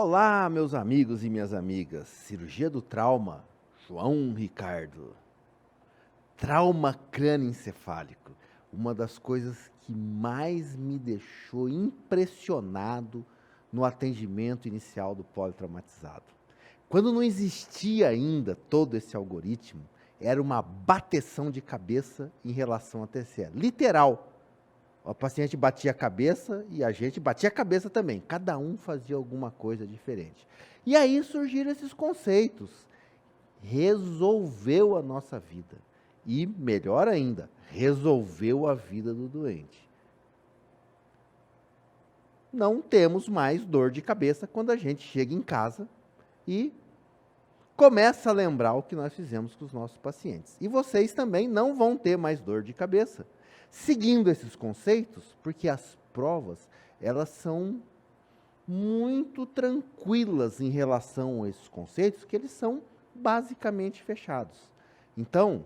Olá, meus amigos e minhas amigas. Cirurgia do trauma, João Ricardo. Trauma crânioencefálico. Uma das coisas que mais me deixou impressionado no atendimento inicial do politraumatizado. Quando não existia ainda todo esse algoritmo, era uma bateção de cabeça em relação a TCE. Literal. O paciente batia a cabeça e a gente batia a cabeça também. Cada um fazia alguma coisa diferente. E aí surgiram esses conceitos. Resolveu a nossa vida. E, melhor ainda, resolveu a vida do doente. Não temos mais dor de cabeça quando a gente chega em casa e começa a lembrar o que nós fizemos com os nossos pacientes. E vocês também não vão ter mais dor de cabeça. Seguindo esses conceitos, porque as provas, elas são muito tranquilas em relação a esses conceitos, que eles são basicamente fechados. Então,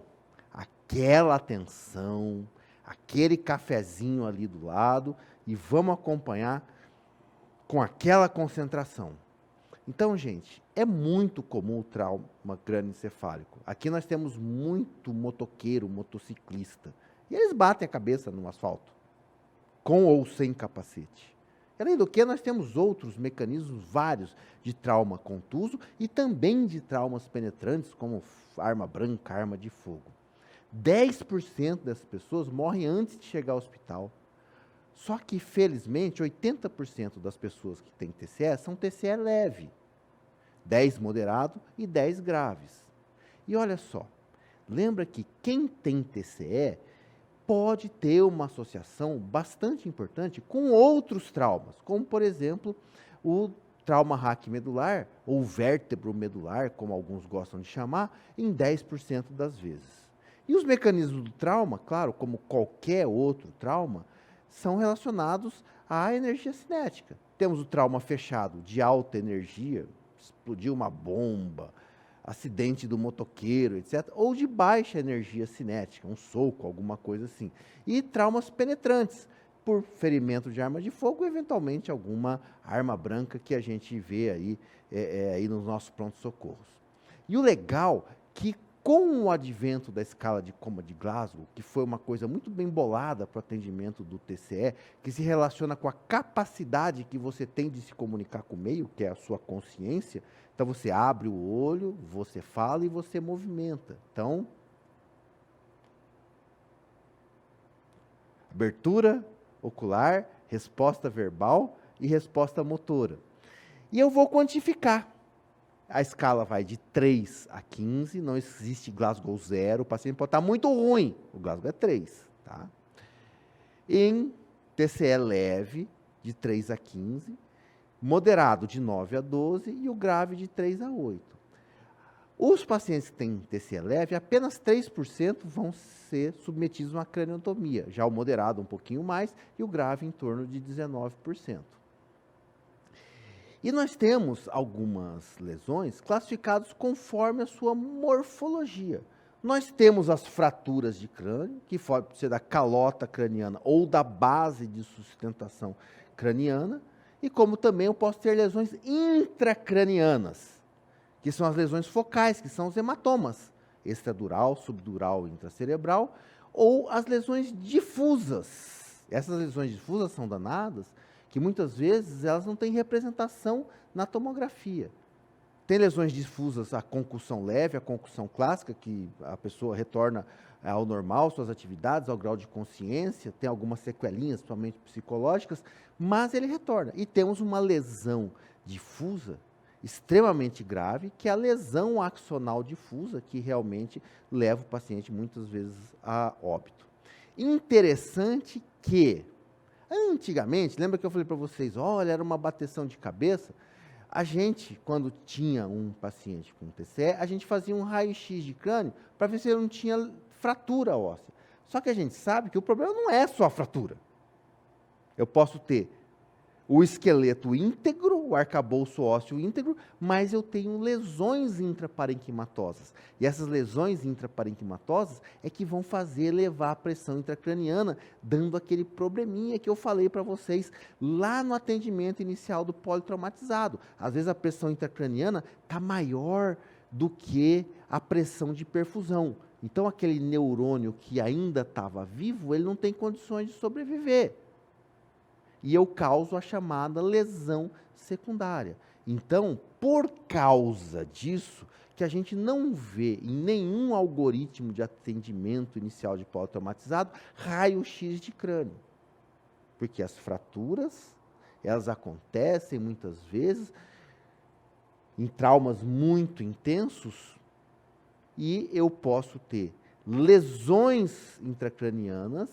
aquela atenção, aquele cafezinho ali do lado, e vamos acompanhar com aquela concentração. Então, gente, é muito comum o trauma crânioencefálico. Aqui nós temos muito motoqueiro, motociclista. E eles batem a cabeça no asfalto, com ou sem capacete. Além do que, nós temos outros mecanismos vários de trauma contuso e também de traumas penetrantes, como arma branca, arma de fogo. 10% das pessoas morrem antes de chegar ao hospital. Só que, felizmente, 80% das pessoas que têm TCE são TCE leve. 10 moderado e 10 graves. E olha só, lembra que quem tem TCE pode ter uma associação bastante importante com outros traumas, como, por exemplo, o trauma raquimedular, ou vértebro-medular, como alguns gostam de chamar, em 10% das vezes. E os mecanismos do trauma, claro, como qualquer outro trauma, são relacionados à energia cinética. Temos o trauma fechado, de alta energia, explodiu uma bomba, acidente do motoqueiro, etc., ou de baixa energia cinética, um soco, alguma coisa assim. E traumas penetrantes, por ferimento de arma de fogo, eventualmente alguma arma branca que a gente vê aí nos nossos prontos-socorros. E o legal que, com o advento da escala de coma de Glasgow, que foi uma coisa muito bem bolada para o atendimento do TCE, que se relaciona com a capacidade que você tem de se comunicar com o meio, que é a sua consciência. Então, você abre o olho, você fala e você movimenta. Então, abertura ocular, resposta verbal e resposta motora. E eu vou quantificar. A escala vai de 3 a 15, não existe Glasgow 0, o paciente pode estar muito ruim, o Glasgow é 3. Tá? Em TCE leve, de 3 a 15, moderado de 9 a 12 e o grave de 3 a 8. Os pacientes que têm TCE leve, apenas 3% vão ser submetidos a uma craniotomia, já o moderado um pouquinho mais e o grave em torno de 19%. E nós temos algumas lesões classificadas conforme a sua morfologia. Nós temos as fraturas de crânio, que pode ser da calota craniana ou da base de sustentação craniana, e como também eu posso ter lesões intracranianas, que são as lesões focais, que são os hematomas, extradural, subdural e intracerebral, ou as lesões difusas. Essas lesões difusas são danadas, que muitas vezes elas não têm representação na tomografia. Tem lesões difusas, a concussão leve, a concussão clássica, que a pessoa retorna ao normal, suas atividades, ao grau de consciência, tem algumas sequelinhas, principalmente psicológicas, mas ele retorna. E temos uma lesão difusa, extremamente grave, que é a lesão axonal difusa, que realmente leva o paciente muitas vezes a óbito. Interessante que, antigamente, lembra que eu falei para vocês, olha, era uma bateção de cabeça? A gente, quando tinha um paciente com TCE, a gente fazia um raio-x de crânio para ver se ele não tinha fratura óssea. Só que a gente sabe que o problema não é só a fratura. Eu posso ter o esqueleto íntegro, o arcabouço ósseo íntegro, mas eu tenho lesões intraparenquimatosas. E essas lesões intraparenquimatosas é que vão fazer elevar a pressão intracraniana, dando aquele probleminha que eu falei para vocês lá no atendimento inicial do politraumatizado. Às vezes a pressão intracraniana está maior do que a pressão de perfusão. Então aquele neurônio que ainda estava vivo, ele não tem condições de sobreviver. E eu causo a chamada lesão secundária. Então, por causa disso, que a gente não vê em nenhum algoritmo de atendimento inicial de politraumatizado, raio-x de crânio. Porque as fraturas, elas acontecem muitas vezes em traumas muito intensos e eu posso ter lesões intracranianas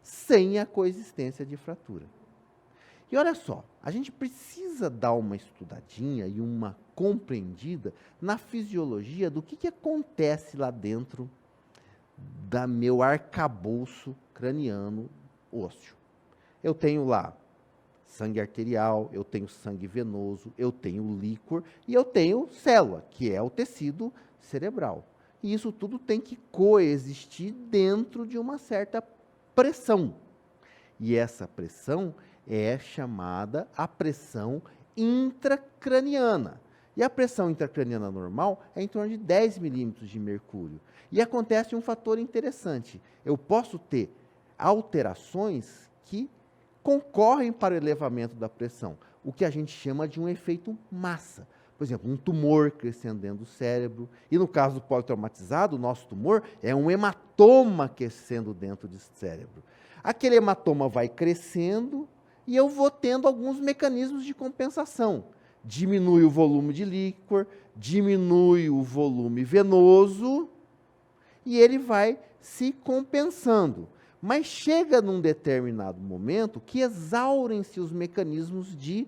sem a coexistência de fratura. E olha só, a gente precisa dar uma estudadinha e uma compreendida na fisiologia do que acontece lá dentro da meu arcabouço craniano ósseo. Eu tenho lá sangue arterial, eu tenho sangue venoso, eu tenho líquor e eu tenho célula, que é o tecido cerebral. E isso tudo tem que coexistir dentro de uma certa pressão. E essa pressão é chamada a pressão intracraniana. E a pressão intracraniana normal é em torno de 10 milímetros de mercúrio. E acontece um fator interessante. Eu posso ter alterações que concorrem para o elevamento da pressão, o que a gente chama de um efeito massa. Por exemplo, um tumor crescendo dentro do cérebro. E no caso do politraumatizado, o nosso tumor é um hematoma crescendo dentro do cérebro. Aquele hematoma vai crescendo e eu vou tendo alguns mecanismos de compensação. Diminui o volume de líquor, diminui o volume venoso e ele vai se compensando. Mas chega num determinado momento que exaurem-se os mecanismos de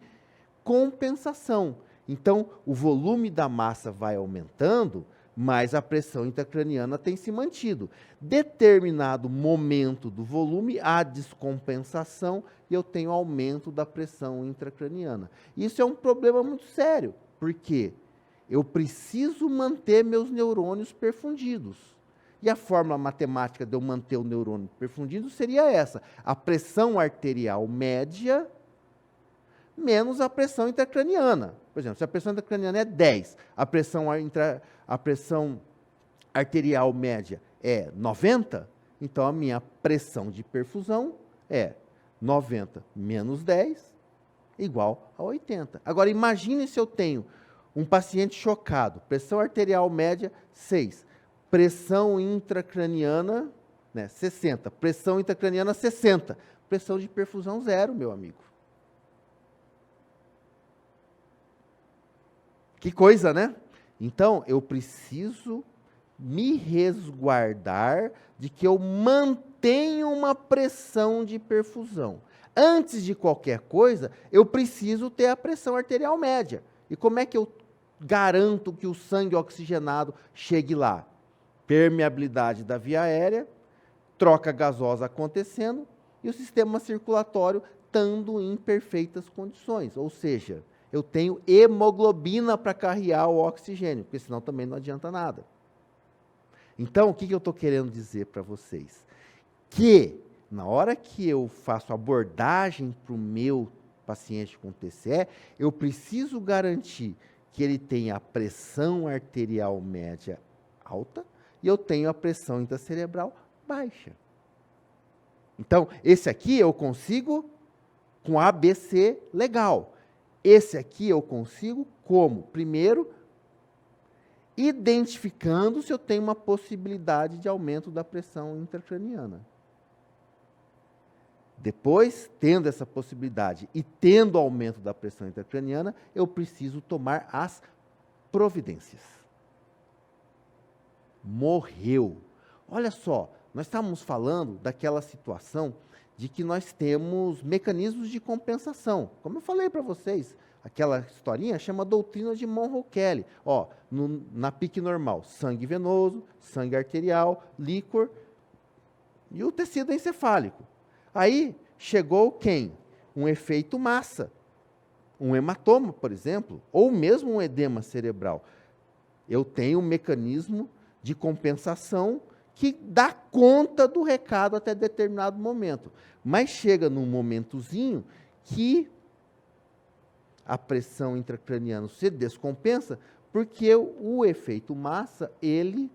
compensação. Então, o volume da massa vai aumentando, mas a pressão intracraniana tem se mantido. Determinado momento do volume, há descompensação e eu tenho aumento da pressão intracraniana. Isso é um problema muito sério, porque eu preciso manter meus neurônios perfundidos. E a fórmula matemática de eu manter o neurônio perfundido seria essa: a pressão arterial média menos a pressão intracraniana. Por exemplo, se a pressão intracraniana é 10, a pressão arterial média é 90, então a minha pressão de perfusão é 90 menos 10 igual a 80. Agora, imagine se eu tenho um paciente chocado, pressão arterial média 6, pressão intracraniana 60, pressão intracraniana 60, pressão de perfusão 0, meu amigo. Que coisa, né? Então, eu preciso me resguardar de que eu mantenho uma pressão de perfusão. Antes de qualquer coisa, eu preciso ter a pressão arterial média. E como é que eu garanto que o sangue oxigenado chegue lá? Permeabilidade da via aérea, troca gasosa acontecendo e o sistema circulatório estando em perfeitas condições. Ou seja, eu tenho hemoglobina para carregar o oxigênio, porque senão também não adianta nada. Então, o que eu estou querendo dizer para vocês? Que, na hora que eu faço abordagem para o meu paciente com TCE, eu preciso garantir que ele tenha a pressão arterial média alta e eu tenho a pressão intracerebral baixa. Então, esse aqui eu consigo com ABC legal. Esse aqui eu consigo como? Primeiro, identificando se eu tenho uma possibilidade de aumento da pressão intracraniana. Depois, tendo essa possibilidade e tendo aumento da pressão intracraniana, eu preciso tomar as providências. Morreu. Olha só, nós estávamos falando daquela situação de que nós temos mecanismos de compensação. Como eu falei para vocês, aquela historinha chama doutrina de Monroe-Kelly. Ó, na pique normal, sangue venoso, sangue arterial, líquor e o tecido encefálico. Aí chegou quem? um efeito massa, um hematoma, por exemplo, ou mesmo um edema cerebral. Eu tenho um mecanismo de compensação que dá conta do recado até determinado momento. Mas chega num momentozinho que a pressão intracraniana se descompensa, porque o efeito massa, ele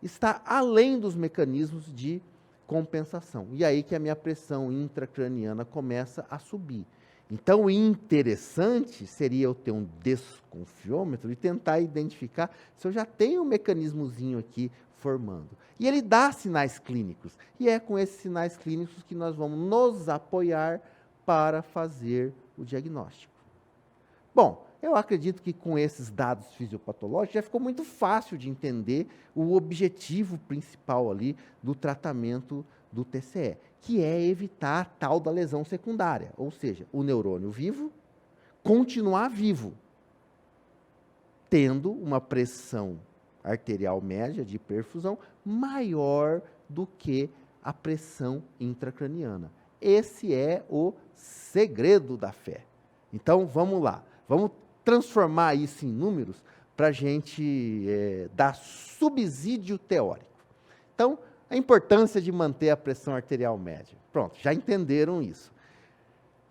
está além dos mecanismos de compensação. E aí que a minha pressão intracraniana começa a subir. Então, o interessante seria eu ter um desconfiômetro e tentar identificar se eu já tenho um mecanismozinho aqui formando. E ele dá sinais clínicos. E é com esses sinais clínicos que nós vamos nos apoiar para fazer o diagnóstico. Bom, eu acredito que com esses dados fisiopatológicos já ficou muito fácil de entender o objetivo principal ali do tratamento do TCE, que é evitar a tal da lesão secundária, ou seja, o neurônio vivo continuar vivo, tendo uma pressão arterial média de perfusão maior do que a pressão intracraniana. Esse é o segredo da fé. Então, vamos lá. Vamos transformar isso em números para a gente dar subsídio teórico. Então, a importância de manter a pressão arterial média. Pronto, já entenderam isso.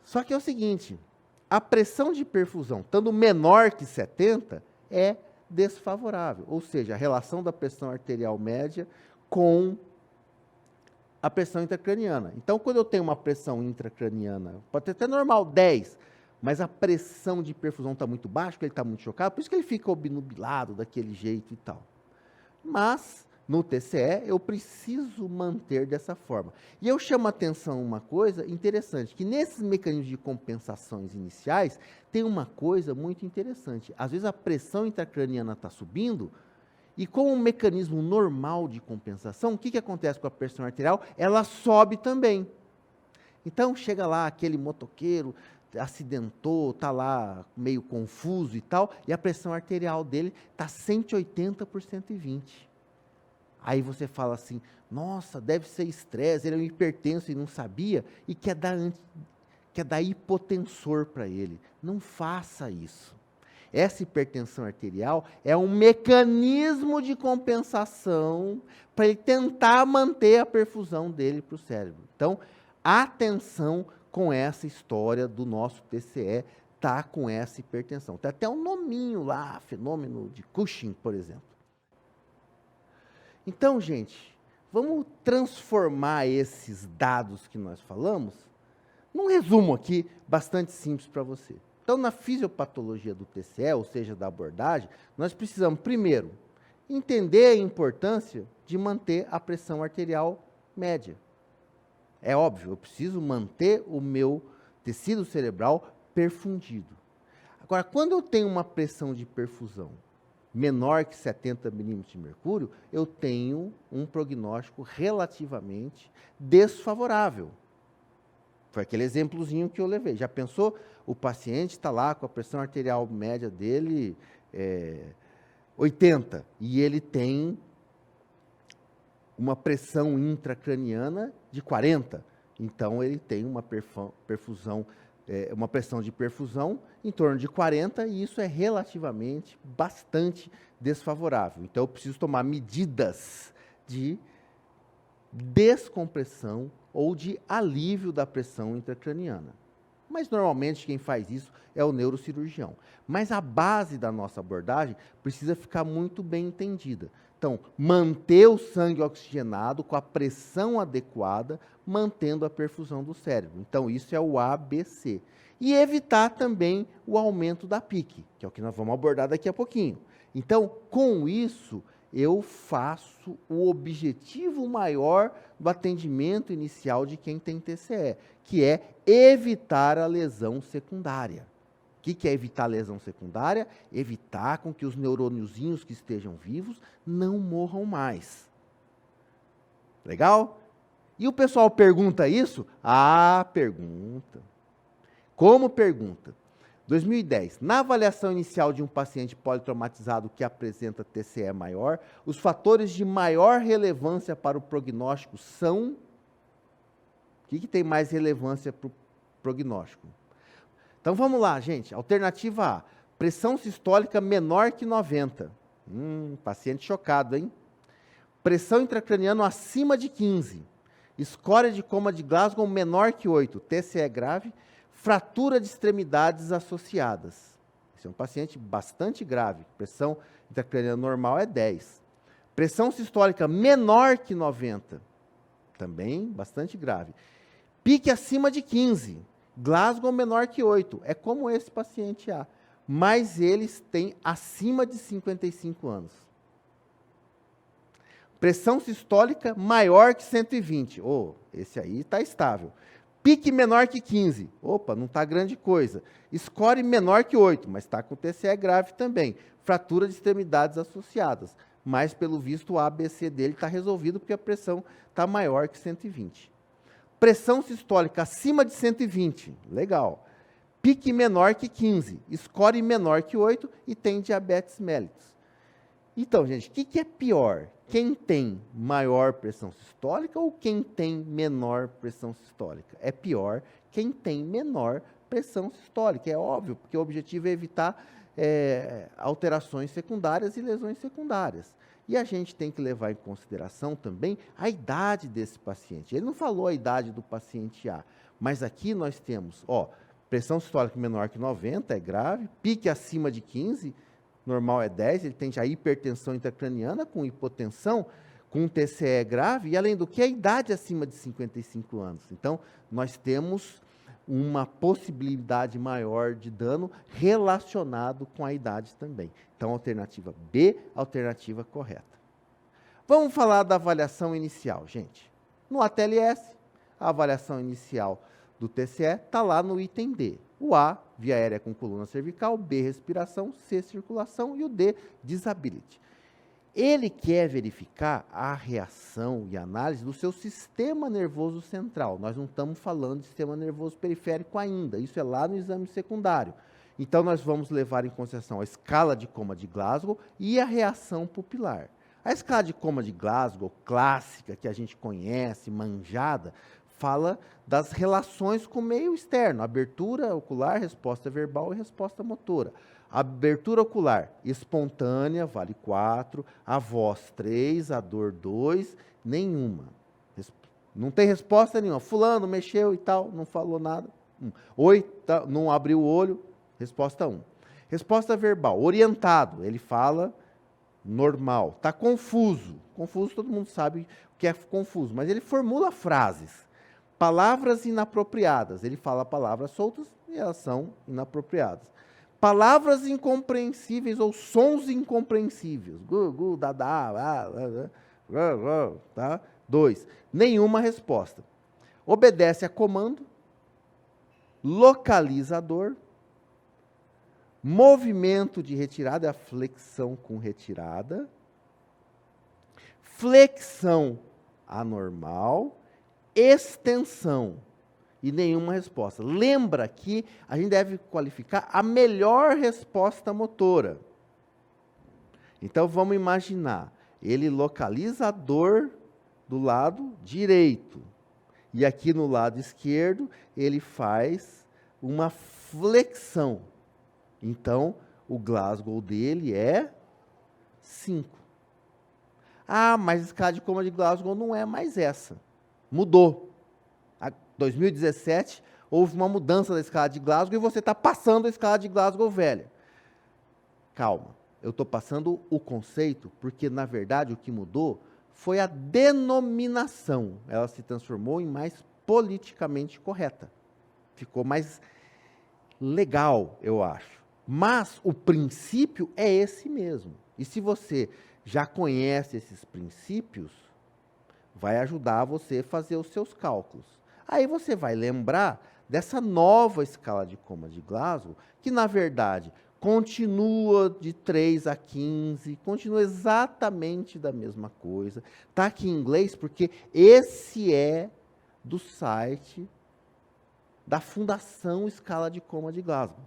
Só que é o seguinte, a pressão de perfusão, estando menor que 70, é desfavorável. Ou seja, a relação da pressão arterial média com a pressão intracraniana. Então, quando eu tenho uma pressão intracraniana, pode ter até normal, 10, mas a pressão de perfusão está muito baixa, porque ele está muito chocado, por isso que ele fica obnubilado daquele jeito e tal. Mas, no TCE, eu preciso manter dessa forma. E eu chamo a atenção uma coisa interessante, que nesses mecanismos de compensações iniciais, tem uma coisa muito interessante. Às vezes a pressão intracraniana está subindo, e com um mecanismo normal de compensação, o que acontece com a pressão arterial? Ela sobe também. Então, chega lá aquele motoqueiro, acidentou, está lá meio confuso e tal, e a pressão arterial dele está 180 por 120. Aí você fala assim, nossa, deve ser estresse, ele é um hipertenso e não sabia, e quer dar hipotensor para ele. Não faça isso. Essa hipertensão arterial é um mecanismo de compensação para ele tentar manter a perfusão dele para o cérebro. Então, atenção com essa história do nosso TCE, tá com essa hipertensão. Tem até um nominho lá, fenômeno de Cushing, por exemplo. Então, gente, vamos transformar esses dados que nós falamos num resumo aqui, bastante simples para você. Então, na fisiopatologia do TCE, ou seja, da abordagem, nós precisamos, primeiro, entender a importância de manter a pressão arterial média. É óbvio, eu preciso manter o meu tecido cerebral perfundido. Agora, quando eu tenho uma pressão de perfusão menor que 70 milímetros de mercúrio, eu tenho um prognóstico relativamente desfavorável. Foi aquele exemplozinho que eu levei. Já pensou? O paciente está lá com a pressão arterial média dele 80 e ele tem uma pressão intracraniana de 40. Então, ele tem uma perfusão, uma pressão de perfusão em torno de 40 e isso é relativamente bastante desfavorável. Então, eu preciso tomar medidas de descompressão ou de alívio da pressão intracraniana. Mas, normalmente, quem faz isso é o neurocirurgião. Mas a base da nossa abordagem precisa ficar muito bem entendida. Então, manter o sangue oxigenado com a pressão adequada, mantendo a perfusão do cérebro. Então, isso é o ABC. E evitar também o aumento da PIC, que é o que nós vamos abordar daqui a pouquinho. Então, com isso, eu faço o objetivo maior do atendimento inicial de quem tem TCE, que é evitar a lesão secundária. O que é evitar a lesão secundária? Evitar com que os neurôniozinhos que estejam vivos não morram mais. Legal? E o pessoal pergunta isso? Ah, pergunta. Como pergunta? 2010. Na avaliação inicial de um paciente politraumatizado que apresenta TCE maior, os fatores de maior relevância para o prognóstico são... O que tem mais relevância para o prognóstico. Então vamos lá, gente. Alternativa A, pressão sistólica menor que 90. Paciente chocado, hein? Pressão intracraniana acima de 15. Escória de coma de Glasgow menor que 8. TCE grave. Fratura de extremidades associadas. Esse é um paciente bastante grave. Pressão intracraniana normal é 10. Pressão sistólica menor que 90. Também bastante grave. Pique acima de 15. Glasgow menor que 8. É como esse paciente A. Mas eles têm acima de 55 anos. Pressão sistólica maior que 120. Esse aí está estável. Pique menor que 15. Opa, não está grande coisa. Score menor que 8, mas está com TCE grave também. Fratura de extremidades associadas. Mas, pelo visto, o ABC dele está resolvido porque a pressão está maior que 120. Pressão sistólica acima de 120. Legal. Pique menor que 15. Score menor que 8 e tem diabetes mellitus. Então, gente, o que é pior? Quem tem maior pressão sistólica ou quem tem menor pressão sistólica? É pior quem tem menor pressão sistólica. É óbvio, porque o objetivo é evitar alterações secundárias e lesões secundárias. E a gente tem que levar em consideração também a idade desse paciente. Ele não falou a idade do paciente A, mas aqui nós temos, pressão sistólica menor que 90 é grave, pique acima de 15, normal é 10, ele tem já hipertensão intracraniana com hipotensão, com TCE grave, e além do que, a idade acima de 55 anos. Então, nós temos uma possibilidade maior de dano relacionado com a idade também. Então, alternativa B, alternativa correta. Vamos falar da avaliação inicial, gente. No ATLS, a avaliação inicial do TCE está lá no item D. O A, via aérea com coluna cervical, B, respiração, C, circulação e o D, disability. Ele quer verificar a reação e análise do seu sistema nervoso central. Nós não estamos falando de sistema nervoso periférico ainda, isso é lá no exame secundário. Então, nós vamos levar em consideração a escala de coma de Glasgow e a reação pupilar. A escala de coma de Glasgow, clássica, que a gente conhece, manjada, fala das relações com o meio externo, abertura ocular, resposta verbal e resposta motora. A abertura ocular espontânea, vale 4, a voz 3, a dor 2, nenhuma. Não tem resposta nenhuma. Fulano mexeu e tal, não falou nada. 1. Oi, tá, não abriu o olho, resposta 1. Resposta verbal, orientado, ele fala normal. Está confuso. Confuso, todo mundo sabe o que é confuso, mas ele formula frases. Palavras inapropriadas, ele fala palavras soltas e elas são inapropriadas. Palavras incompreensíveis ou sons incompreensíveis. Gu, dadá, tá? 2. Nenhuma resposta. Obedece a comando. Localizador. Movimento de retirada, a flexão com retirada. Flexão anormal. Extensão. E nenhuma resposta. Lembra que a gente deve qualificar a melhor resposta motora. Então, vamos imaginar. Ele localiza a dor do lado direito. E aqui no lado esquerdo, ele faz uma flexão. Então, o Glasgow dele é 5. Mas a escala de coma de Glasgow não é mais essa. Mudou. 2017, houve uma mudança da escala de Glasgow e você está passando a escala de Glasgow velha. Calma, eu estou passando o conceito porque, na verdade, o que mudou foi a denominação. Ela se transformou em mais politicamente correta. Ficou mais legal, eu acho. Mas o princípio é esse mesmo. E se você já conhece esses princípios, vai ajudar você a fazer os seus cálculos. Aí você vai lembrar dessa nova escala de coma de Glasgow, que, na verdade, continua de 3 a 15, continua exatamente da mesma coisa. Está aqui em inglês porque esse é do site da Fundação Escala de Coma de Glasgow.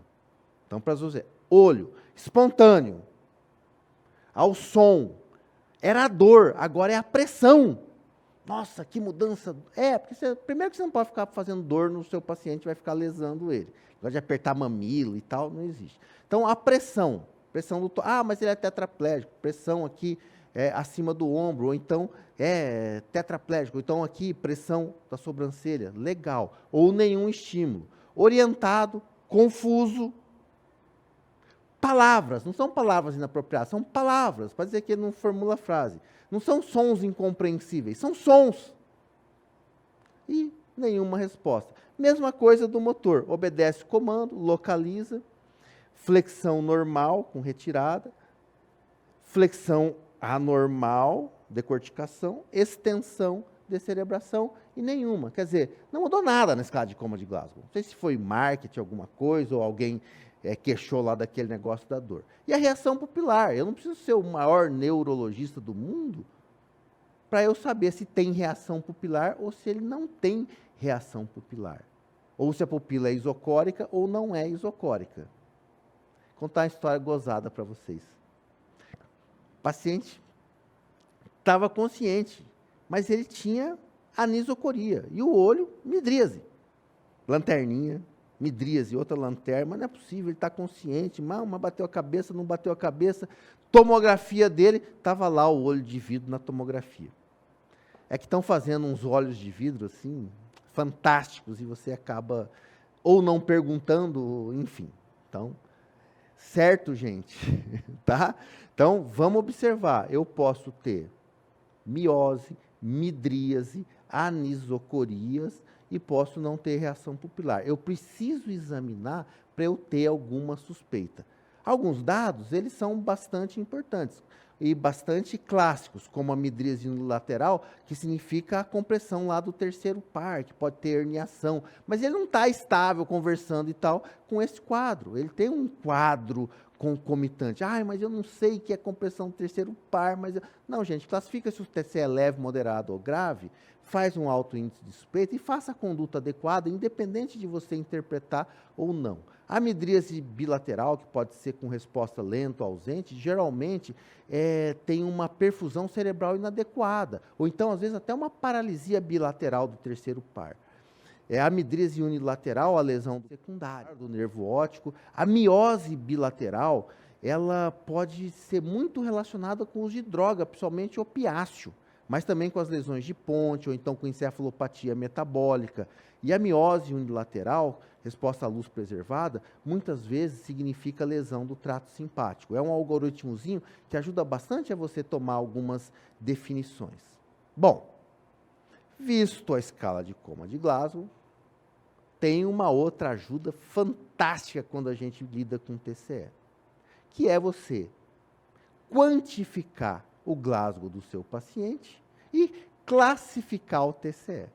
Então, para você, olho, espontâneo, ao som, era a dor, agora é a pressão. Nossa, que mudança. Porque primeiro que você não pode ficar fazendo dor no seu paciente, vai ficar lesando ele. Gosta de apertar mamilo e tal, não existe. Então, a pressão do mas ele é tetraplégico, pressão aqui acima do ombro, ou então é tetraplégico, ou então aqui pressão da sobrancelha, legal. Ou nenhum estímulo. Orientado, confuso. Palavras, não são palavras inapropriadas, são palavras, para dizer que ele não formula a frase. Não são sons incompreensíveis, são sons. E nenhuma resposta. Mesma coisa do motor, obedece o comando, localiza, flexão normal com retirada, flexão anormal, decorticação, extensão, descerebração e nenhuma. Quer dizer, não mudou nada na escala de coma de Glasgow. Não sei se foi marketing, alguma coisa, ou alguém queixou lá daquele negócio da dor. E a reação pupilar. Eu não preciso ser o maior neurologista do mundo para eu saber se tem reação pupilar ou se ele não tem reação pupilar. Ou se a pupila é isocórica ou não é isocórica. Vou contar uma história gozada para vocês. O paciente estava consciente, mas ele tinha anisocoria e o olho, midríase. Lanterninha, midríase, outra lanterna, mas não é possível, ele está consciente, mas bateu a cabeça, não bateu a cabeça. Tomografia dele, estava lá o olho de vidro na tomografia. É que estão fazendo uns olhos de vidro assim, fantásticos, e você acaba ou não perguntando, enfim. Então, certo, gente? Tá? Então, vamos observar. Eu posso ter miose, midríase, anisocorias e posso não ter reação pupilar. Eu preciso examinar para eu ter alguma suspeita. Alguns dados, eles são bastante importantes e bastante clássicos, como a midríase unilateral, que significa a compressão lá do terceiro par, que pode ter herniação, mas ele não está estável conversando e tal com esse quadro. Ele tem um quadro concomitante. Mas eu não sei que é compressão do terceiro par, mas... Não, gente, classifica se o TCE é leve, moderado ou grave, faz um alto índice de suspeita e faça a conduta adequada, independente de você interpretar ou não. A midríase bilateral, que pode ser com resposta lenta ou ausente, geralmente tem uma perfusão cerebral inadequada, ou então, às vezes, até uma paralisia bilateral do terceiro par. A midríase unilateral, a lesão secundária do nervo óptico. A miose bilateral, ela pode ser muito relacionada com o uso de droga, principalmente opiáceo, mas também com as lesões de ponte, ou então com encefalopatia metabólica. E a miose unilateral, resposta à luz preservada, muitas vezes significa lesão do trato simpático. É um algoritmozinho que ajuda bastante a você tomar algumas definições. Bom, visto a escala de coma de Glasgow, tem uma outra ajuda fantástica quando a gente lida com TCE, que é você quantificar o Glasgow do seu paciente e classificar o TCE.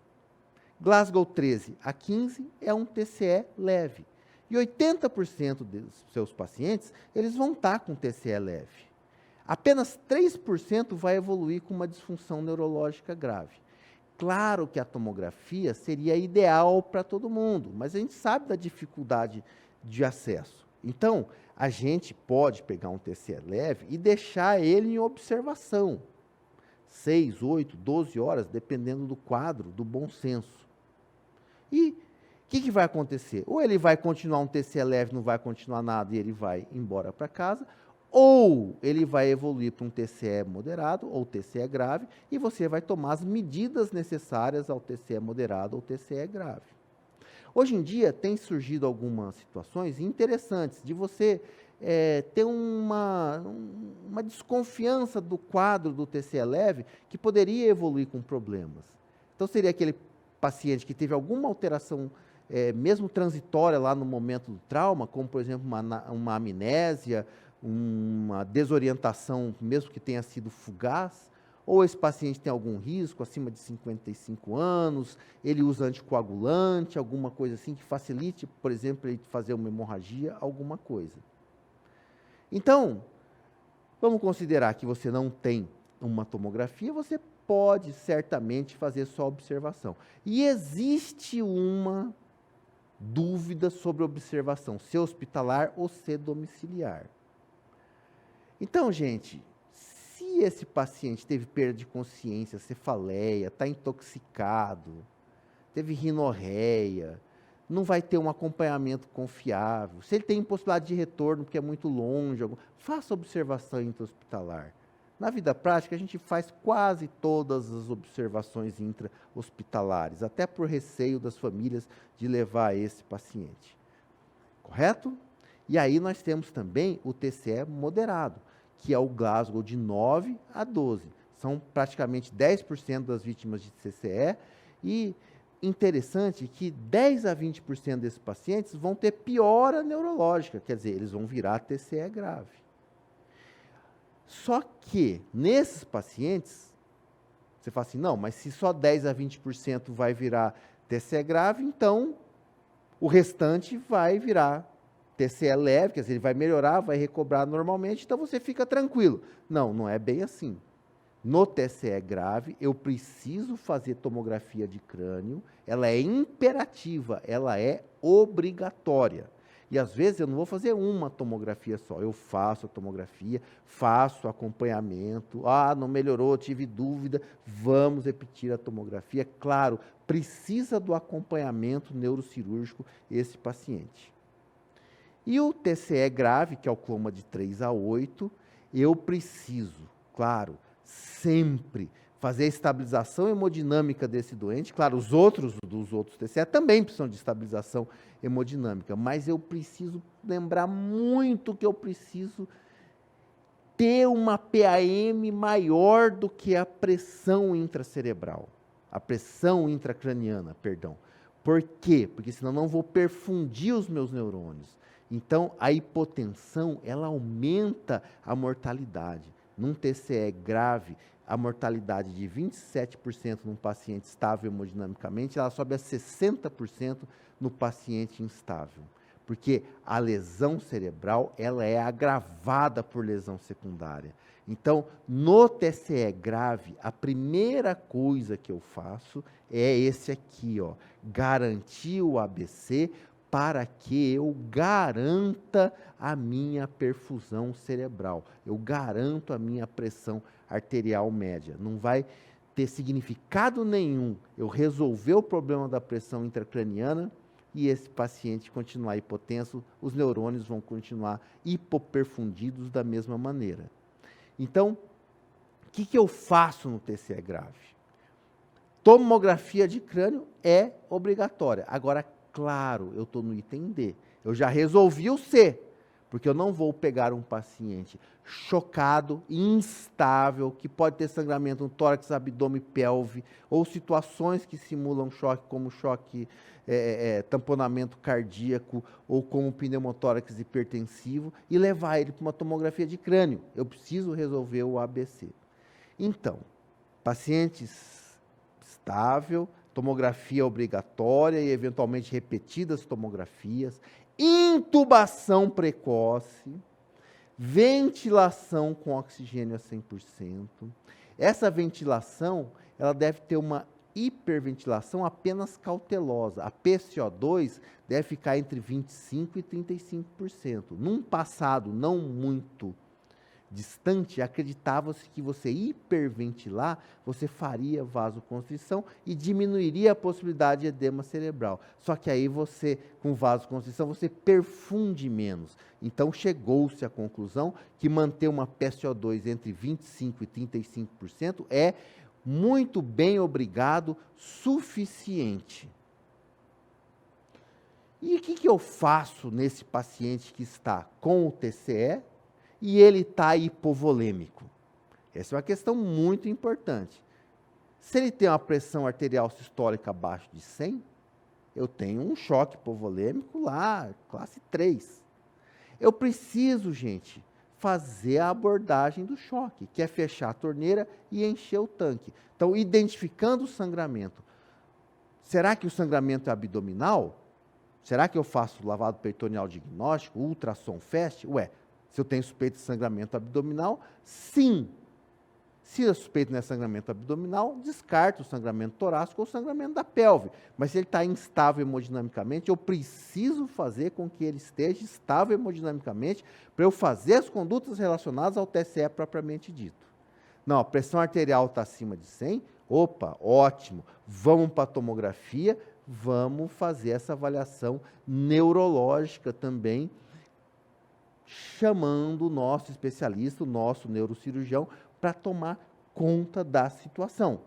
Glasgow 13 a 15 é um TCE leve. E 80% dos seus pacientes, eles vão estar com TCE leve. Apenas 3% vai evoluir com uma disfunção neurológica grave. Claro que a tomografia seria ideal para todo mundo, mas a gente sabe da dificuldade de acesso. Então, a gente pode pegar um TCE leve e deixar ele em observação. 6, 8, 12 horas, dependendo do quadro, do bom senso. E o que vai acontecer? Ou ele vai continuar um TCE leve, não vai continuar nada e ele vai embora para casa, ou ele vai evoluir para um TCE moderado ou TCE grave e você vai tomar as medidas necessárias ao TCE moderado ou TCE grave. Hoje em dia, tem surgido algumas situações interessantes de você ter uma desconfiança do quadro do TCE leve que poderia evoluir com problemas. Então, seria aquele paciente que teve alguma alteração, mesmo transitória lá no momento do trauma, como, por exemplo, uma amnésia, uma desorientação, mesmo que tenha sido fugaz, ou esse paciente tem algum risco, acima de 55 anos, ele usa anticoagulante, alguma coisa assim que facilite, por exemplo, ele fazer uma hemorragia, alguma coisa. Então, vamos considerar que você não tem uma tomografia, você pode certamente fazer só observação. E existe uma dúvida sobre observação, se hospitalar ou se domiciliar. Então, gente, se se esse paciente teve perda de consciência, cefaleia, está intoxicado, teve rinorreia, não vai ter um acompanhamento confiável, se ele tem impossibilidade de retorno porque é muito longe, faça observação intra-hospitalar. Na vida prática, a gente faz quase todas as observações intra-hospitalares, até por receio das famílias de levar esse paciente. Correto? E aí nós temos também o TCE moderado, que é o Glasgow de 9 a 12. São praticamente 10% das vítimas de TCE e interessante que 10 a 20% desses pacientes vão ter piora neurológica, quer dizer, eles vão virar TCE grave. Só que, nesses pacientes, você fala assim, não, mas se só 10 a 20% vai virar TCE grave, então o restante vai virar TCE leve, quer dizer, ele vai melhorar, vai recobrar normalmente, então você fica tranquilo. Não, não é bem assim. No TCE grave, eu preciso fazer tomografia de crânio, ela é imperativa, ela é obrigatória. E às vezes eu não vou fazer uma tomografia só, eu faço a tomografia, faço acompanhamento, não melhorou, tive dúvida, vamos repetir a tomografia. Claro, precisa do acompanhamento neurocirúrgico esse paciente. E o TCE grave, que é o cloma de 3 a 8, eu preciso, claro, sempre fazer a estabilização hemodinâmica desse doente. Claro, dos outros TCE também precisam de estabilização hemodinâmica, mas eu preciso lembrar muito que eu preciso ter uma PAM maior do que a pressão intracerebral, a pressão intracraniana, perdão. Por quê? Porque senão não vou perfundir os meus neurônios. Então, a hipotensão, ela aumenta a mortalidade. Num TCE grave, a mortalidade de 27% num paciente estável hemodinamicamente, ela sobe a 60% no paciente instável. Porque a lesão cerebral, ela é agravada por lesão secundária. Então, no TCE grave, a primeira coisa que eu faço é esse aqui, ó, garantir o ABC para que eu garanta a minha perfusão cerebral, eu garanto a minha pressão arterial média. Não vai ter significado nenhum eu resolver o problema da pressão intracraniana e esse paciente continuar hipotenso, os neurônios vão continuar hipoperfundidos da mesma maneira. Então, o que eu faço no TCE grave? Tomografia de crânio é obrigatória. Agora, claro, eu estou no item D. Eu já resolvi o C, porque eu não vou pegar um paciente chocado, instável, que pode ter sangramento no tórax, abdômen, pelve, ou situações que simulam choque, como choque, tamponamento cardíaco, ou como pneumotórax hipertensivo, e levar ele para uma tomografia de crânio. Eu preciso resolver o ABC. Então, pacientes estável, tomografia obrigatória e eventualmente repetidas tomografias, intubação precoce, ventilação com oxigênio a 100%. Essa ventilação, ela deve ter uma hiperventilação apenas cautelosa. A PCO2 deve ficar entre 25% e 35%. Num passado não muito distante, acreditava-se que você hiperventilar, você faria vasoconstrição e diminuiria a possibilidade de edema cerebral. Só que aí você, com vasoconstrição, você perfunde menos. Então, chegou-se à conclusão que manter uma PCO2 entre 25% e 35% é muito bem obrigado, suficiente. E o que eu faço nesse paciente que está com o TCE e ele está hipovolêmico? Essa é uma questão muito importante. Se ele tem uma pressão arterial sistólica abaixo de 100, eu tenho um choque hipovolêmico lá, classe 3. Eu preciso, gente, fazer a abordagem do choque, que é fechar a torneira e encher o tanque. Então, identificando o sangramento. Será que o sangramento é abdominal? Será que eu faço lavado peritoneal diagnóstico, ultrassom FAST? Se eu tenho suspeita de sangramento abdominal, sim. Se eu suspeito de sangramento abdominal, descarto o sangramento torácico ou o sangramento da pelve. Mas se ele está instável hemodinamicamente, eu preciso fazer com que ele esteja estável hemodinamicamente para eu fazer as condutas relacionadas ao TCE propriamente dito. Não, a pressão arterial está acima de 100, opa, ótimo, vamos para a tomografia, vamos fazer essa avaliação neurológica também, chamando o nosso especialista, o nosso neurocirurgião, para tomar conta da situação.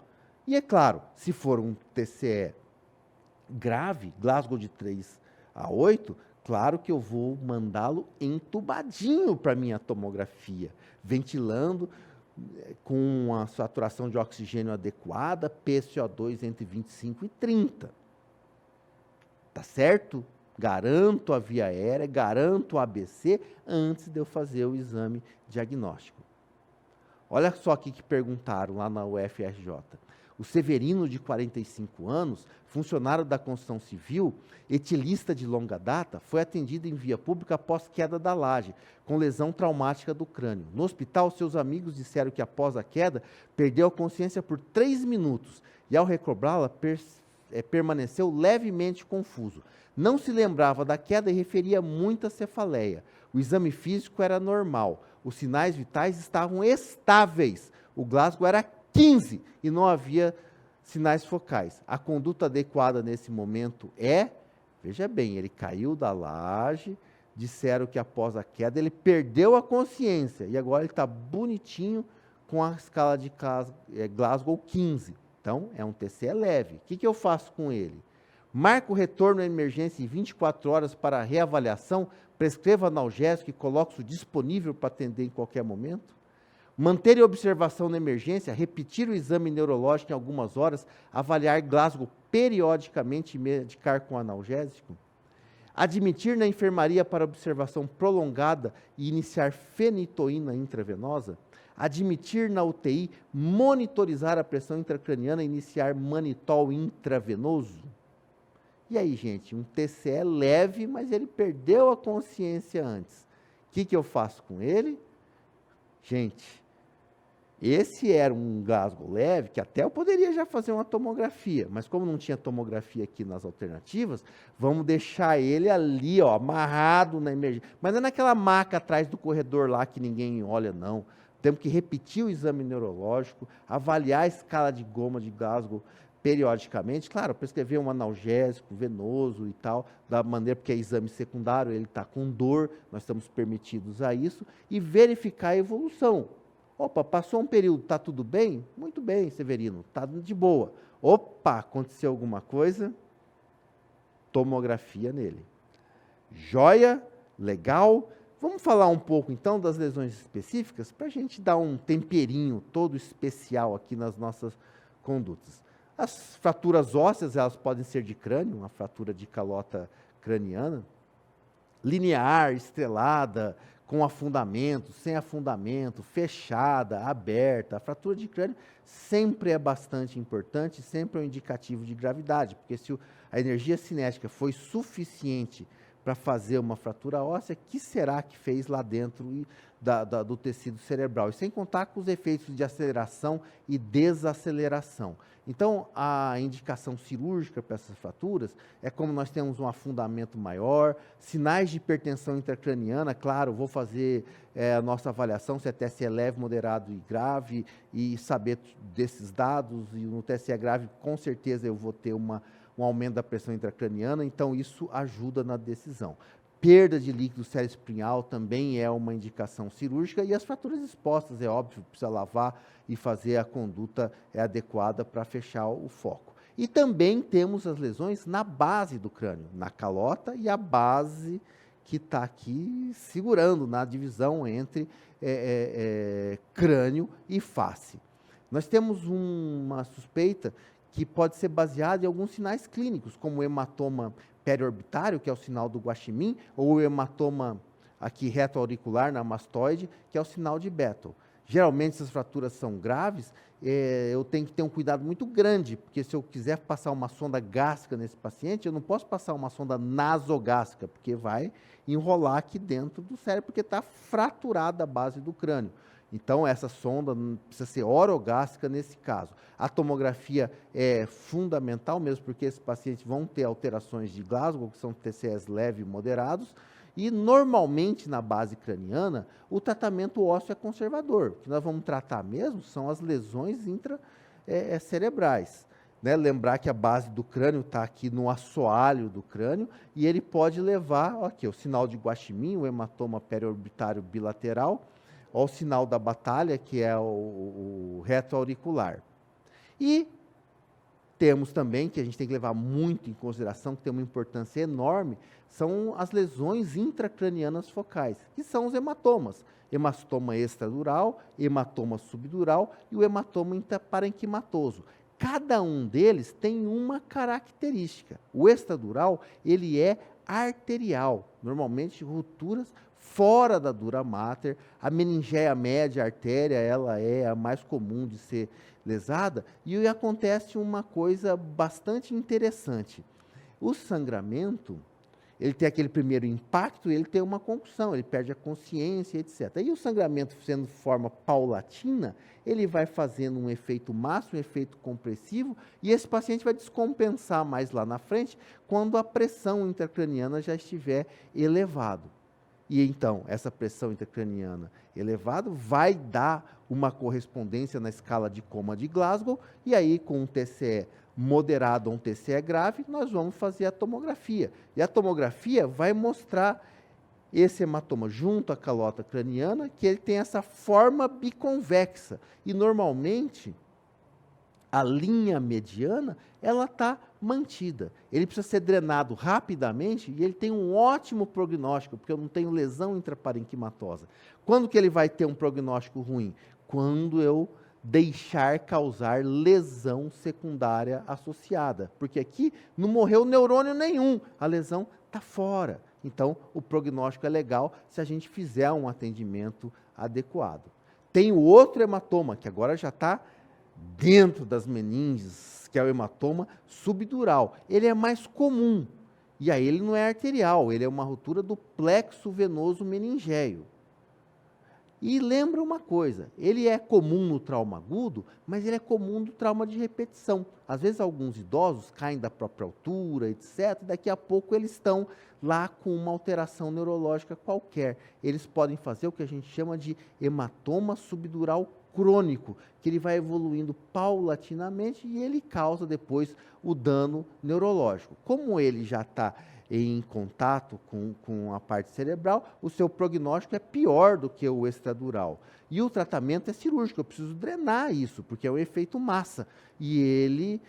E é claro, se for um TCE grave, Glasgow de 3 a 8, claro que eu vou mandá-lo entubadinho para a minha tomografia, ventilando, com a saturação de oxigênio adequada, PCO2 entre 25 e 30. Tá certo? Garanto a via aérea, garanto o ABC antes de eu fazer o exame diagnóstico. Olha só aqui que perguntaram lá na UFRJ. O Severino, de 45 anos, funcionário da construção civil, etilista de longa data, foi atendido em via pública após queda da laje, com lesão traumática do crânio. No hospital, seus amigos disseram que após a queda, perdeu a consciência por 3 minutos e, ao recobrá-la, permaneceu levemente confuso. Não se lembrava da queda e referia muita cefaleia. O exame físico era normal. Os sinais vitais estavam estáveis. O Glasgow era 15 e não havia sinais focais. A conduta adequada nesse momento é, veja bem, ele caiu da laje, disseram que após a queda ele perdeu a consciência e agora ele está bonitinho com a escala de Glasgow 15. Então, é um TCE leve. O que eu faço com ele? Marco o retorno à emergência em 24 horas para reavaliação, prescreva analgésico e coloque-o disponível para atender em qualquer momento? Manter em observação na emergência, repetir o exame neurológico em algumas horas, avaliar Glasgow periodicamente e medicar com analgésico? Admitir na enfermaria para observação prolongada e iniciar fenitoína intravenosa? Admitir na UTI, monitorizar a pressão intracraniana e iniciar manitol intravenoso? E aí, gente, um TCE leve, mas ele perdeu a consciência antes. O que eu faço com ele? Gente, esse era um Glasgow leve, que até eu poderia já fazer uma tomografia, mas como não tinha tomografia aqui nas alternativas, vamos deixar ele ali, ó, amarrado na emergência. Mas não é naquela maca atrás do corredor lá que ninguém olha, não. Temos que repetir o exame neurológico, avaliar a escala de goma de Glasgow periodicamente, claro, prescrever um analgésico venoso e tal, da maneira, porque é exame secundário, ele está com dor, nós estamos permitidos a isso, e verificar a evolução. Opa, passou um período, está tudo bem? Muito bem, Severino, está de boa. Opa, aconteceu alguma coisa? Tomografia nele. Joia, legal. Vamos falar um pouco, então, das lesões específicas, para a gente dar um temperinho todo especial aqui nas nossas condutas. As fraturas ósseas, elas podem ser de crânio, uma fratura de calota craniana, linear, estrelada, com afundamento, sem afundamento, fechada, aberta. A fratura de crânio sempre é bastante importante, sempre é um indicativo de gravidade, porque se a energia cinética foi suficiente para fazer uma fratura óssea, o que será que fez lá dentro do tecido cerebral? E sem contar com os efeitos de aceleração e desaceleração. Então, a indicação cirúrgica para essas fraturas é como nós temos um afundamento maior, sinais de hipertensão intracraniana, claro, vou fazer a nossa avaliação, se é TSE leve, moderado e grave, e saber desses dados, e no TSE grave, com certeza eu vou ter um aumento da pressão intracraniana, então isso ajuda na decisão. Perda de líquido cerebroespinhal também é uma indicação cirúrgica, e as fraturas expostas, é óbvio, precisa lavar e fazer a conduta adequada para fechar o foco. E também temos as lesões na base do crânio, na calota e a base que está aqui segurando na divisão entre crânio e face. Nós temos uma suspeita que pode ser baseada em alguns sinais clínicos, como o hematoma periorbitário, que é o sinal do Guaxinim, ou o hematoma aqui retroauricular na mastoide, que é o sinal de Bethel. Geralmente, essas fraturas são graves, eu tenho que ter um cuidado muito grande, porque se eu quiser passar uma sonda gástrica nesse paciente, eu não posso passar uma sonda nasogástrica, porque vai enrolar aqui dentro do cérebro, porque está fraturada a base do crânio. Então, essa sonda precisa ser orogástrica nesse caso. A tomografia é fundamental mesmo, porque esses pacientes vão ter alterações de Glasgow, que são TCEs leves e moderados, E, normalmente, na base craniana, o tratamento ósseo é conservador. O que nós vamos tratar mesmo são as lesões intracerebrais. Né? Lembrar que a base do crânio está aqui no assoalho do crânio e ele pode levar, aqui, o sinal de Guaxinim, o hematoma periorbitário bilateral, o sinal da batalha, que é o retroauricular. E temos também, que a gente tem que levar muito em consideração, que tem uma importância enorme, são as lesões intracranianas focais, que são os hematomas. Hematoma extradural, hematoma subdural e o hematoma intraparenquimatoso. Cada um deles tem uma característica. O extradural, ele é arterial, normalmente rupturas fora da dura mater. A meningeia média artéria, ela é a mais comum de ser lesada, e acontece uma coisa bastante interessante. O sangramento, ele tem aquele primeiro impacto, ele tem uma concussão, ele perde a consciência, etc. E o sangramento, sendo de forma paulatina, ele vai fazendo um efeito máximo, um efeito compressivo, e esse paciente vai descompensar mais lá na frente, quando a pressão intracraniana já estiver elevada. E então, essa pressão intracraniana elevada vai dar uma correspondência na escala de coma de Glasgow, e aí com um TCE moderado ou um TCE grave, nós vamos fazer a tomografia. E a tomografia vai mostrar esse hematoma junto à calota craniana, que ele tem essa forma biconvexa. E normalmente, a linha mediana, ela está mantida. Ele precisa ser drenado rapidamente e ele tem um ótimo prognóstico, porque eu não tenho lesão intraparenquimatosa. Quando que ele vai ter um prognóstico ruim? Quando eu deixar causar lesão secundária associada. Porque aqui não morreu neurônio nenhum, a lesão está fora. Então, o prognóstico é legal se a gente fizer um atendimento adequado. Tem o outro hematoma, que agora já está dentro das meninges, que é o hematoma subdural. Ele é mais comum, e aí ele não é arterial, ele é uma ruptura do plexo venoso meningéio. E lembra uma coisa, ele é comum no trauma agudo, mas ele é comum no trauma de repetição. Às vezes alguns idosos caem da própria altura, etc. Daqui a pouco eles estão lá com uma alteração neurológica qualquer. Eles podem fazer o que a gente chama de hematoma subdural crônico, que ele vai evoluindo paulatinamente e ele causa depois o dano neurológico. Como ele já está em contato com a parte cerebral, o seu prognóstico é pior do que o extradural. E o tratamento é cirúrgico, eu preciso drenar isso, porque é um efeito massa. E ele,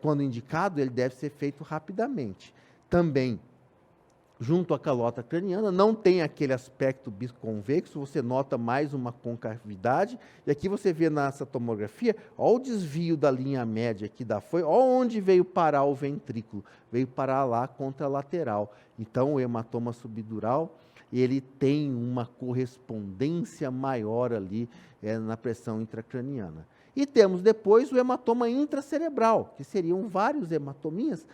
quando indicado, ele deve ser feito rapidamente. Também, junto à calota craniana, não tem aquele aspecto biconvexo, você nota mais uma concavidade, e aqui você vê nessa tomografia, olha o desvio da linha média aqui da folha, olha onde veio parar o ventrículo, veio parar lá contralateral. Então, o hematoma subdural, ele tem uma correspondência maior ali na pressão intracraniana. E temos depois o hematoma intracerebral, que seriam vários hematominhas,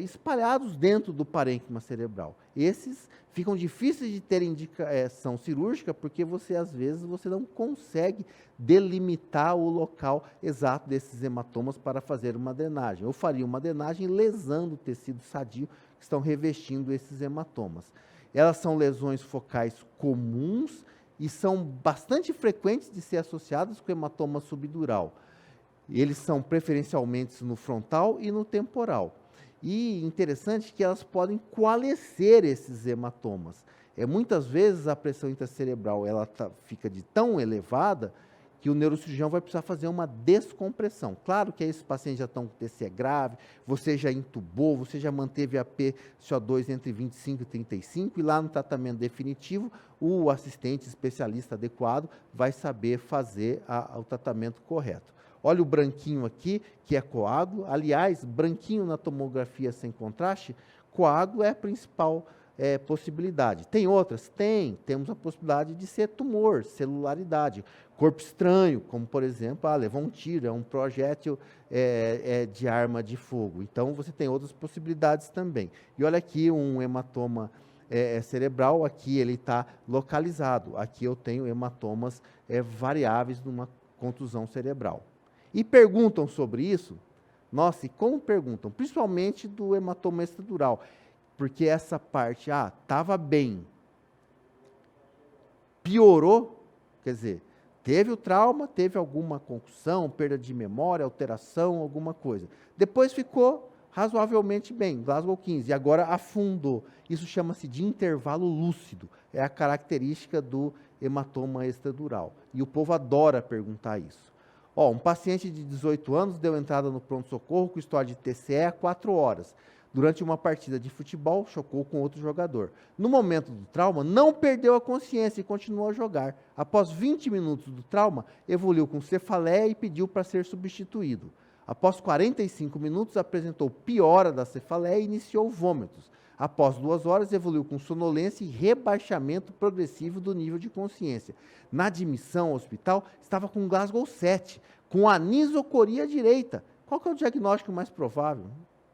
espalhados dentro do parênquima cerebral. Esses ficam difíceis de ter indicação cirúrgica, porque às vezes você não consegue delimitar o local exato desses hematomas para fazer uma drenagem. Eu faria uma drenagem lesando o tecido sadio que estão revestindo esses hematomas. Elas são lesões focais comuns e são bastante frequentes de ser associadas com hematoma subdural. Eles são preferencialmente no frontal e no temporal. E interessante que elas podem coalescer esses hematomas. Muitas vezes a pressão intracerebral fica de tão elevada que o neurocirurgião vai precisar fazer uma descompressão. Claro que esses pacientes já estão com TCE grave, você já intubou, você já manteve a PCO2 entre 25 e 35, e lá no tratamento definitivo, o assistente especialista adequado vai saber fazer o tratamento correto. Olha o branquinho aqui, que é coágulo. Aliás, branquinho na tomografia sem contraste, coágulo é a principal possibilidade. Tem outras? Temos a possibilidade de ser tumor, celularidade, corpo estranho, como por exemplo, levou um tiro, é um projétil de arma de fogo. Então, você tem outras possibilidades também. E olha aqui um hematoma cerebral, aqui ele está localizado. Aqui eu tenho hematomas variáveis numa contusão cerebral. E perguntam sobre isso, nossa, e como perguntam? Principalmente do hematoma extradural. porque essa parte, estava bem, piorou, quer dizer, teve o trauma, teve alguma concussão, perda de memória, alteração, alguma coisa. Depois ficou razoavelmente bem, Glasgow 15, e agora afundou. Isso chama-se de intervalo lúcido, é a característica do hematoma extradural. E o povo adora perguntar isso. Um paciente de 18 anos deu entrada no pronto-socorro com história de TCE há 4 horas. Durante uma partida de futebol, chocou com outro jogador. No momento do trauma, não perdeu a consciência e continuou a jogar. Após 20 minutos do trauma, evoluiu com cefaleia e pediu para ser substituído. Após 45 minutos, apresentou piora da cefaleia e iniciou vômitos. Após 2 horas, evoluiu com sonolência e rebaixamento progressivo do nível de consciência. Na admissão ao hospital, estava com Glasgow 7, com anisocoria direita. Qual que é o diagnóstico mais provável?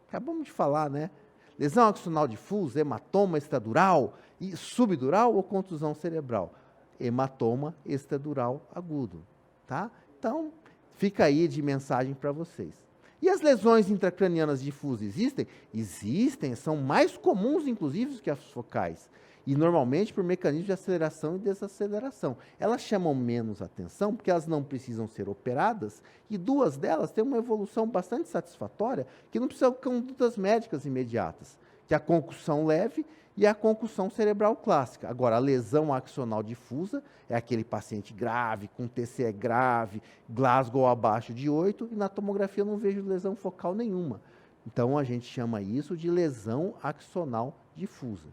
Acabamos de falar, né? Lesão axonal difusa, hematoma extradural e subdural ou contusão cerebral? Hematoma extradural agudo, tá? Então, fica aí de mensagem para vocês. E as lesões intracranianas difusas existem? Existem, são mais comuns, inclusive, que as focais. E, normalmente, por mecanismos de aceleração e desaceleração. Elas chamam menos atenção, porque elas não precisam ser operadas, e 2 delas têm uma evolução bastante satisfatória, que não precisam de condutas médicas imediatas, que é a concussão leve e a concussão cerebral clássica. Agora, a lesão axonal difusa é aquele paciente grave, com TCE grave, Glasgow abaixo de 8, e na tomografia eu não vejo lesão focal nenhuma. Então, a gente chama isso de lesão axonal difusa.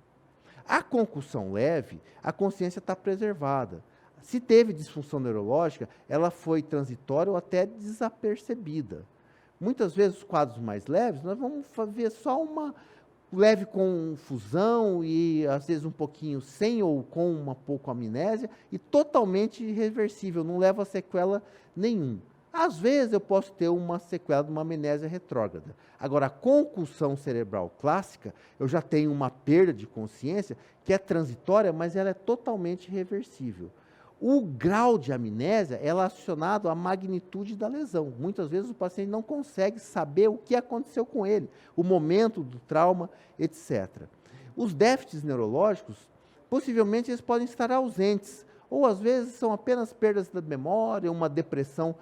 A concussão leve, a consciência está preservada. Se teve disfunção neurológica, ela foi transitória ou até desapercebida. Muitas vezes, os quadros mais leves, nós vamos ver só uma leve confusão e, às vezes, um pouquinho sem ou com uma pouco amnésia e totalmente irreversível, não leva sequela nenhuma. Às vezes, eu posso ter uma sequela de uma amnésia retrógrada. Agora, a concussão cerebral clássica, eu já tenho uma perda de consciência que é transitória, mas ela é totalmente reversível. O grau de amnésia é relacionado à magnitude da lesão. Muitas vezes o paciente não consegue saber o que aconteceu com ele, o momento do trauma, etc. Os déficits neurológicos, possivelmente eles podem estar ausentes, ou às vezes são apenas perdas da memória, uma depressão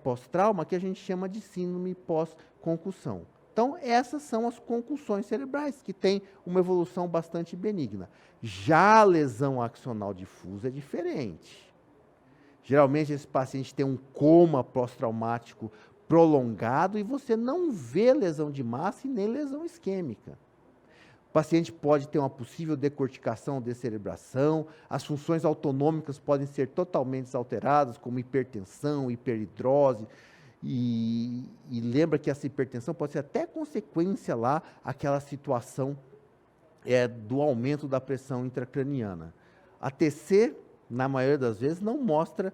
pós-trauma, que a gente chama de síndrome pós-concussão. Então, essas são as concussões cerebrais, que têm uma evolução bastante benigna. Já a lesão axonal difusa é diferente. Geralmente, esse paciente tem um coma pós-traumático prolongado e você não vê lesão de massa e nem lesão isquêmica. O paciente pode ter uma possível decorticação ou descerebração, as funções autonômicas podem ser totalmente alteradas, como hipertensão, hiperidrose, e lembra que essa hipertensão pode ser até consequência lá, aquela situação do aumento da pressão intracraniana. A TC, na maioria das vezes, não mostra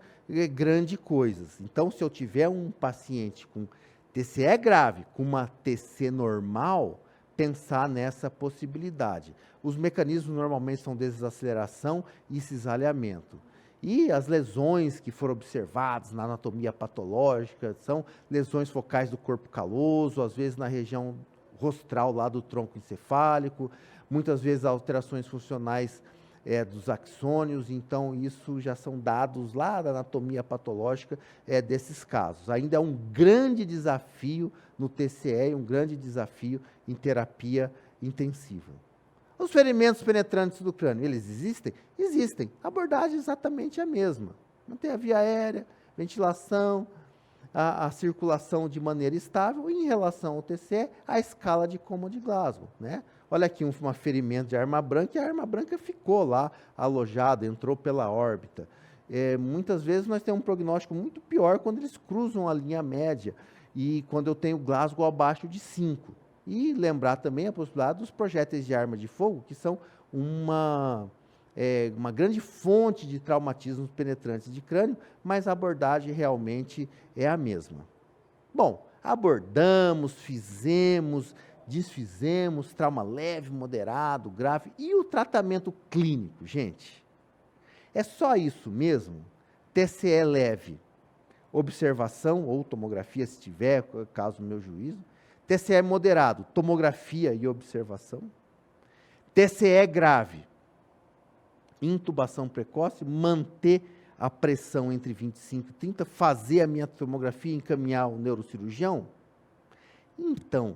grandes coisas. Então, se eu tiver um paciente com TCE grave, com uma TC normal, pensar nessa possibilidade. Os mecanismos normalmente são desaceleração e cisalhamento. E as lesões que foram observadas na anatomia patológica são lesões focais do corpo caloso, às vezes na região rostral lá do tronco encefálico, muitas vezes alterações funcionais dos axônios, então isso já são dados lá da anatomia patológica desses casos. Ainda é um grande desafio no TCE, um grande desafio em terapia intensiva. Os ferimentos penetrantes do crânio, eles existem? Existem. A abordagem é exatamente a mesma. Manter a via aérea, ventilação, a circulação de maneira estável, e em relação ao TCE, a escala de Coma de Glasgow, né? Olha aqui um ferimento de arma branca, e a arma branca ficou lá alojada, entrou pela órbita. Muitas vezes nós temos um prognóstico muito pior quando eles cruzam a linha média, e quando eu tenho Glasgow abaixo de 5. E lembrar também a possibilidade dos projéteis de arma de fogo, que são uma grande fonte de traumatismos penetrantes de crânio, mas a abordagem realmente é a mesma. Bom, abordamos, fizemos, desfizemos, trauma leve, moderado, grave, e o tratamento clínico, gente? É só isso mesmo? TCE leve, observação ou tomografia, se tiver, caso do meu juízo. TCE moderado, tomografia e observação. TCE grave, intubação precoce, manter a pressão entre 25 e 30, fazer a minha tomografia e encaminhar o neurocirurgião? Então,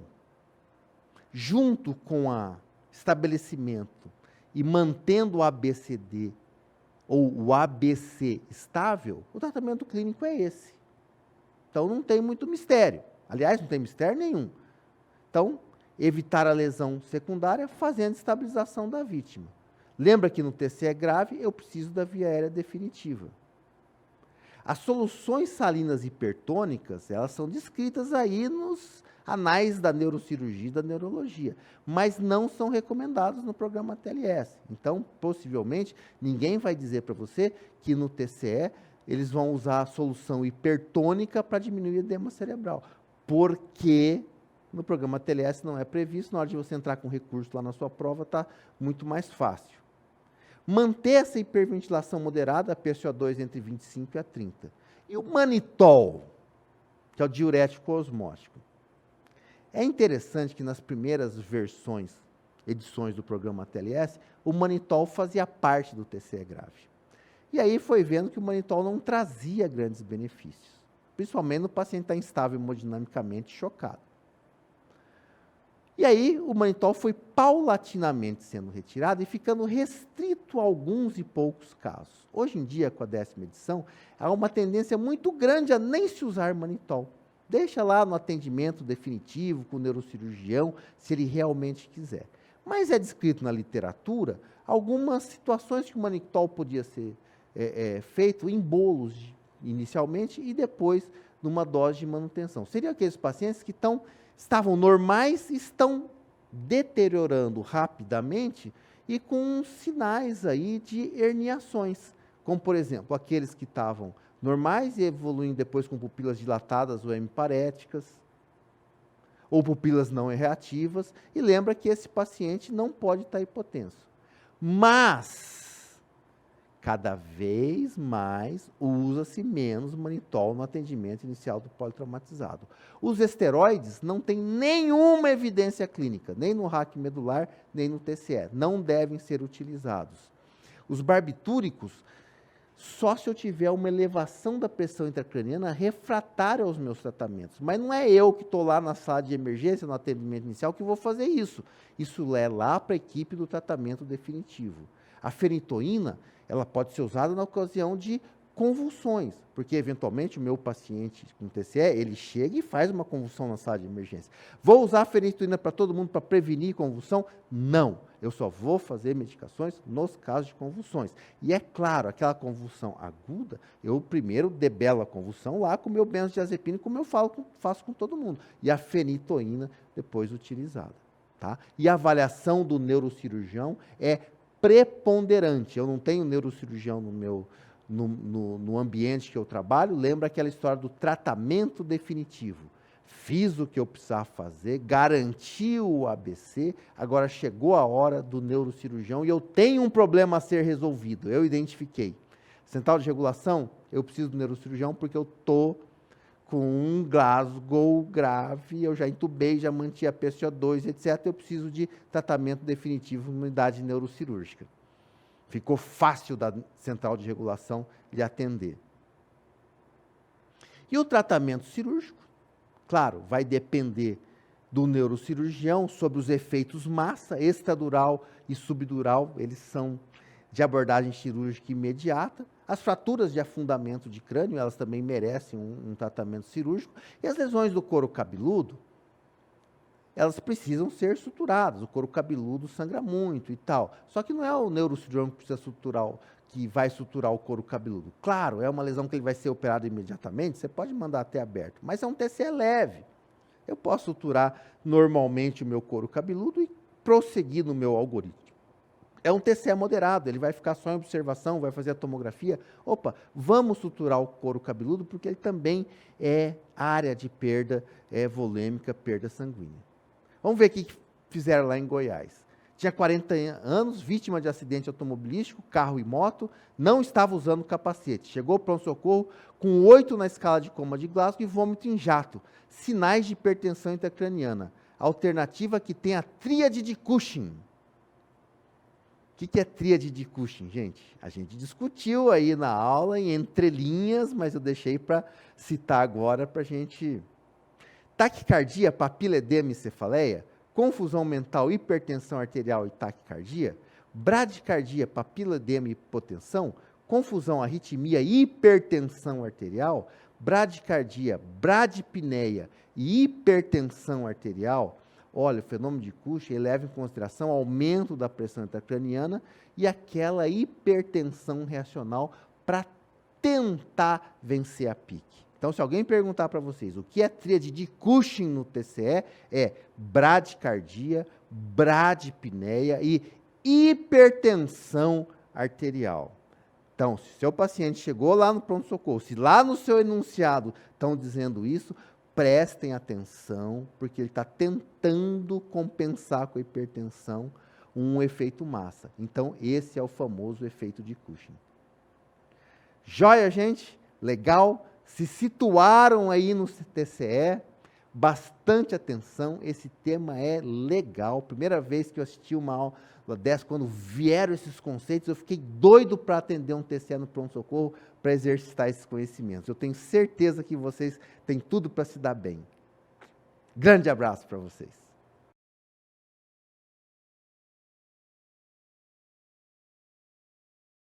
junto com o estabelecimento e mantendo o ABCD ou o ABC estável, o tratamento clínico é esse. Então, não tem muito mistério. Aliás, não tem mistério nenhum. Então, evitar a lesão secundária fazendo estabilização da vítima. Lembra que no TCE grave eu preciso da via aérea definitiva. As soluções salinas hipertônicas, elas são descritas aí nos anais da neurocirurgia e da neurologia, mas não são recomendadas no programa TLS. Então, possivelmente, ninguém vai dizer para você que no TCE eles vão usar a solução hipertônica para diminuir o edema cerebral, porque no programa TLS não é previsto, na hora de você entrar com recurso lá na sua prova, está muito mais fácil. Manter essa hiperventilação moderada, PCO2 entre 25 a 30. E o manitol, que é o diurético osmótico. É interessante que nas primeiras edições do programa TLS, o manitol fazia parte do TCE grave. E aí foi vendo que o manitol não trazia grandes benefícios, principalmente no paciente que está instável hemodinamicamente chocado. E aí o manitol foi paulatinamente sendo retirado e ficando restrito a alguns e poucos casos. Hoje em dia, com a 10ª edição, há uma tendência muito grande a nem se usar manitol. Deixa lá no atendimento definitivo com o neurocirurgião, se ele realmente quiser. Mas é descrito na literatura algumas situações que o manitol podia ser feito em bolos inicialmente e depois numa dose de manutenção. Seriam aqueles pacientes que estavam normais, estão deteriorando rapidamente e com sinais aí de herniações, como por exemplo, aqueles que estavam normais e evoluindo depois com pupilas dilatadas ou hemiparéticas, ou pupilas não reativas, e lembra que esse paciente não pode estar hipotenso. Mas cada vez mais usa-se menos manitol no atendimento inicial do politraumatizado. Os esteroides não têm nenhuma evidência clínica, nem no RAC medular, nem no TCE. Não devem ser utilizados. Os barbitúricos, só se eu tiver uma elevação da pressão intracraniana refratária aos meus tratamentos. Mas não é eu que estou lá na sala de emergência, no atendimento inicial, que vou fazer isso. Isso é lá para a equipe do tratamento definitivo. A fenitoína, ela pode ser usada na ocasião de convulsões, porque eventualmente o meu paciente com TCE, ele chega e faz uma convulsão na sala de emergência. Vou usar a fenitoína para todo mundo para prevenir convulsão? Não, eu só vou fazer medicações nos casos de convulsões. E é claro, aquela convulsão aguda, eu primeiro debelo a convulsão lá com o meu benzodiazepina, como eu faço com todo mundo, e a fenitoína depois utilizada. Tá? E a avaliação do neurocirurgião é preponderante. Eu não tenho neurocirurgião no ambiente que eu trabalho. Lembra aquela história do tratamento definitivo. Fiz o que eu precisava fazer, garanti o ABC, agora chegou a hora do neurocirurgião e eu tenho um problema a ser resolvido. Eu identifiquei. Central de regulação, eu preciso do neurocirurgião porque eu estou com um Glasgow grave, eu já intubei, já mantive a PCO2, etc. Eu preciso de tratamento definitivo na unidade neurocirúrgica. Ficou fácil da central de regulação lhe atender. E o tratamento cirúrgico, claro, vai depender do neurocirurgião sobre os efeitos massa, extradural e subdural, eles são de abordagem cirúrgica imediata. As fraturas de afundamento de crânio, elas também merecem um tratamento cirúrgico. E as lesões do couro cabeludo, elas precisam ser suturadas. O couro cabeludo sangra muito e tal. Só que não é o neurocirurgião que precisa suturar, que vai suturar o couro cabeludo. Claro, é uma lesão que ele vai ser operado imediatamente, você pode mandar até aberto, mas é um TCE leve. Eu posso suturar normalmente o meu couro cabeludo e prosseguir no meu algoritmo. É um TCE moderado, ele vai ficar só em observação, vai fazer a tomografia. Opa, vamos suturar o couro cabeludo, porque ele também é área de perda volêmica, perda sanguínea. Vamos ver o que fizeram lá em Goiás. Tinha 40 anos, vítima de acidente automobilístico, carro e moto, não estava usando capacete. Chegou ao pronto-socorro com 8 na escala de coma de Glasgow e vômito em jato. Sinais de hipertensão intracraniana. Alternativa que tem a tríade de Cushing. que é tríade de Cushing, gente? A gente discutiu aí na aula, em entrelinhas, mas eu deixei para citar agora para a gente... Taquicardia, papiledema e cefaleia, confusão mental, hipertensão arterial e taquicardia, bradicardia, papiledema e hipotensão, confusão, arritmia e hipertensão arterial, bradicardia, bradipneia e hipertensão arterial. Olha, o fenômeno de Cushing leva em consideração o aumento da pressão intracraniana e aquela hipertensão reacional para tentar vencer a pique. Então, se alguém perguntar para vocês o que é tríade de Cushing no TCE, é bradicardia, bradipneia e hipertensão arterial. Então, se o seu paciente chegou lá no pronto-socorro, se lá no seu enunciado estão dizendo isso, prestem atenção, porque ele está tentando compensar com a hipertensão um efeito massa. Então, esse é o famoso efeito de Cushing. Joia, gente? Legal? Se situaram aí no TCE, bastante atenção, esse tema é legal. Primeira vez que eu assisti uma aula dessa, quando vieram esses conceitos, eu fiquei doido para atender um TCE no pronto-socorro, para exercitar esses conhecimentos. Eu tenho certeza que vocês têm tudo para se dar bem. Grande abraço para vocês.